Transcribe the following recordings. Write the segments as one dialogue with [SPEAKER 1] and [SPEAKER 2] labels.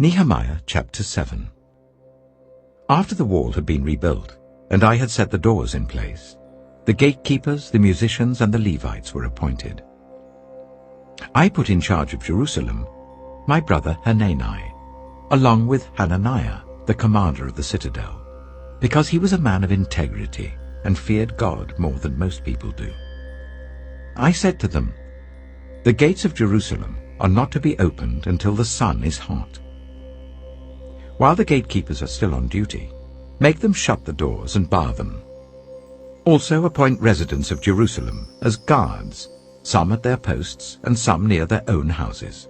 [SPEAKER 1] Nehemiah Chapter 7. After the wall had been rebuilt, and I had set the doors in place, the gatekeepers, the musicians, and the Levites were appointed. I put in charge of Jerusalem my brother Hanani, along with Hananiah, the commander of the citadel, because he was a man of integrity and feared God more than most people do. I said to them, "The gates of Jerusalem are not to be opened until the sun is hot. While the gatekeepers are still on duty, make them shut the doors and bar them. Also appoint residents of Jerusalem as guards, some at their posts and some near their own houses."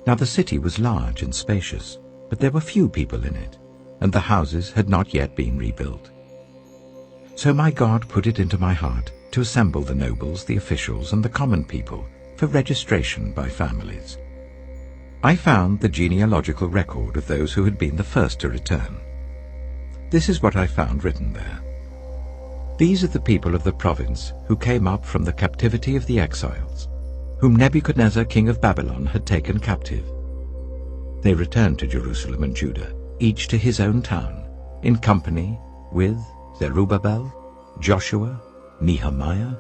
[SPEAKER 1] Now the city was large and spacious, but there were few people in it, and the houses had not yet been rebuilt. So my God put it into my heart to assemble the nobles, the officials, and the common people for registration by families. I found the genealogical record of those who had been the first to return. This is what I found written there. These are the people of the province who came up from the captivity of the exiles, whom Nebuchadnezzar king of Babylon had taken captive. They returned to Jerusalem and Judah, each to his own town, in company with Zerubbabel, Joshua, Nehemiah,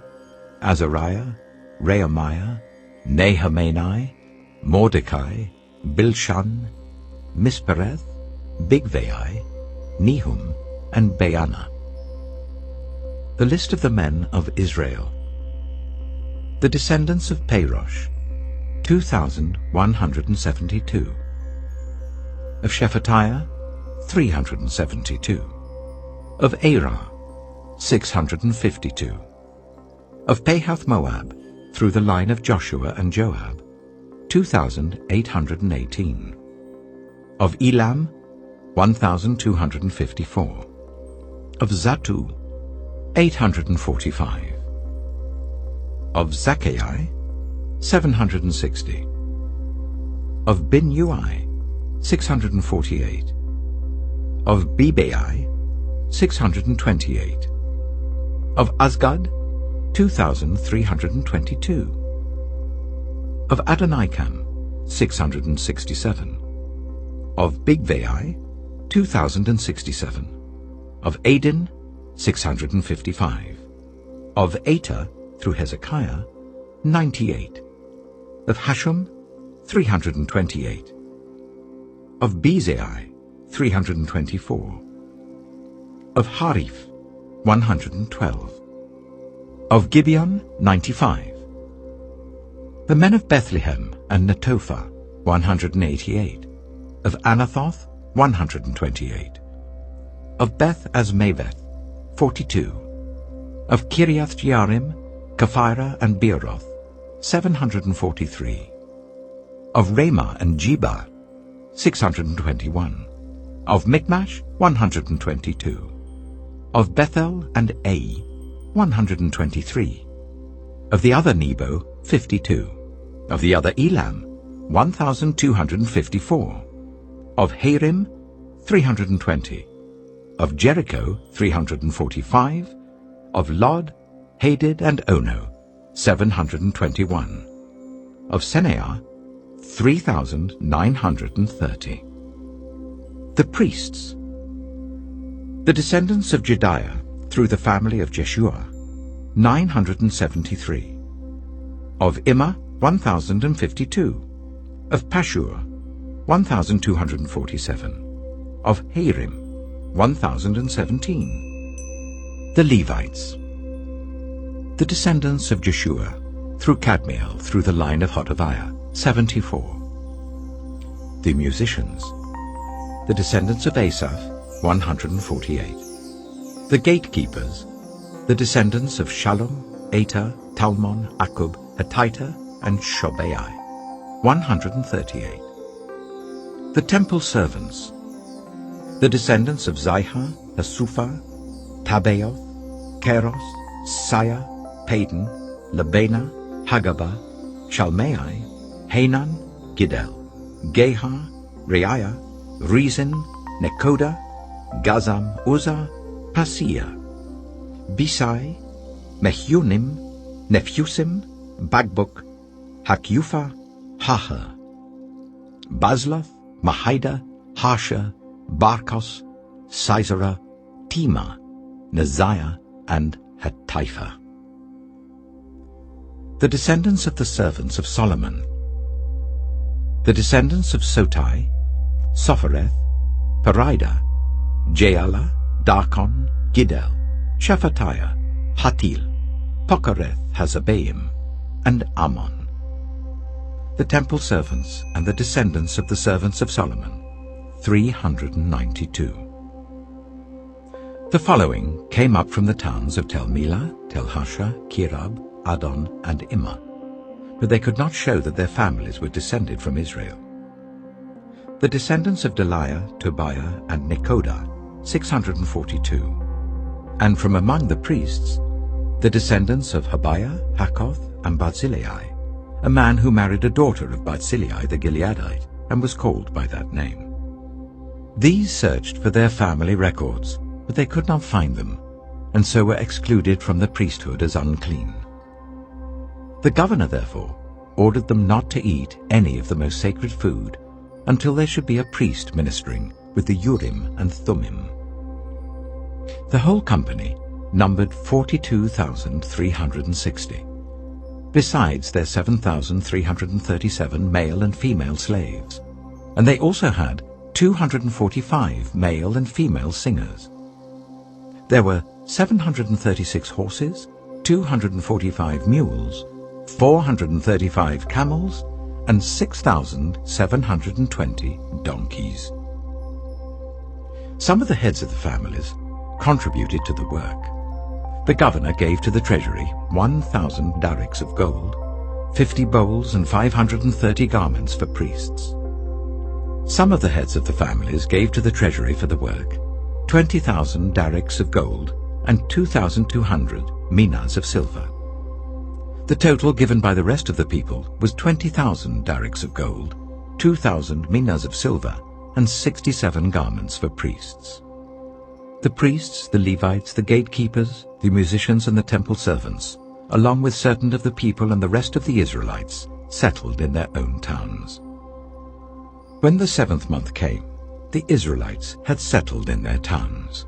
[SPEAKER 1] Azariah, Rehemiah, Nehemiah, Mordecai, Bilshan, Mispereth, Bigvai, Nehum, and Baanah. The list of the men of Israel. The descendants of Parosh, 2,172. Of Shephatiah, 372. Of Arah, 652. Of Pahath-Moab, through the line of Joshua and Joab, 2,818. Of Elam, 1,254. Of Zattu, 845. Of Zaccai, 760. Of Binnui, 648. Of Bebai, 628. Of Azgad, 2,322. Of Adonikam, 667. Of Bigvai, 2,067. Of Adin, 655. Of Ater, through Hezekiah, 98. Of Hashum, 328. Of Bezai, 324. Of Harif, 112. Of Gibeon, 95. The men of Bethlehem and Netophah, 188. Of Anathoth, 128. Of Beth Azmaveth, 42. Of Kiriath-Jearim, Kephirah, and Beeroth, 743. Of Ramah and Jebah, 621. Of Michmash, 122. Of Bethel and Ai, 123. Of the other Nebo, 52. Of the other Elam, 1,254. Of Harim, 320. Of Jericho, 345. Of Lod, Hadid, and Ono, 721. Of Senaah, 3,930. The priests. The descendants of Jediah, through the family of Jeshua, 973. Of Immer, 1,052. Of Pashur, 1,247. Of Harim, 1,017. The Levites. The descendants of Jeshua, through Kadmiel, through the line of Hodaviah, 74. The musicians. The descendants of Asaph, 148. The gatekeepers. The descendants of Shallum, Ater, Talmon, Akub, Hatita, and Shobai, 138. The temple servants. The descendants of Zihah, Hasupha, Tabaoth, Keros, Saya, Padon, Labana, Hagabah, Shalmai, Hanan, Gidel, Gehar, Reiah, Rezin, Nekoda, Gazam, Uzzah, Paseah, Besai, Mehunim, Nephusim, Bagbuk, Hakyupha, Haher. Bazloth, Mahida, Harsha, Barkos, Sisera, Tema, Neziah, and Hatipha. The descendants of the servants of Solomon. The descendants of Sotai, Sophereth, Perida, Jaala, Darkon, Giddel, Shephatiah, Hatil, Pokereth Hazabaim, and Ammon. The temple servants and the descendants of the servants of Solomon, 392. The following came up from the towns of Tel Melah, Tel Harsha, Kirab, Adon, and Immah, but they could not show that their families were descended from Israel. The descendants of Delaiah, Tobiah, and Nekoda, 642. And from among the priests, the descendants of Habiah, Hakoth, and Barzillai, a man who married a daughter of Barzillai the Gileadite, and was called by that name. These searched for their family records, but they could not find them, and so were excluded from the priesthood as unclean. The governor, therefore, ordered them not to eat any of the most sacred food until there should be a priest ministering with the Urim and Thummim. The whole company numbered 42,360, besides their 7,337 male and female slaves, and they also had 245 male and female singers. There were 736 horses, 245 mules, 435 camels, and 6,720 donkeys. Some of the heads of the families contributed to the work. The governor gave to the treasury 1,000 darics of gold, 50 bowls, and 530 garments for priests. Some of the heads of the families gave to the treasury for the work 20,000 darics of gold and 2,200 minas of silver. The total given by the rest of the people was 20,000 darics of gold, 2,000 minas of silver, and 67 garments for priests. The priests, the Levites, the gatekeepers, the musicians, and the temple servants, along with certain of the people and the rest of the Israelites, settled in their own towns. When the 7th month came, the Israelites had settled in their towns.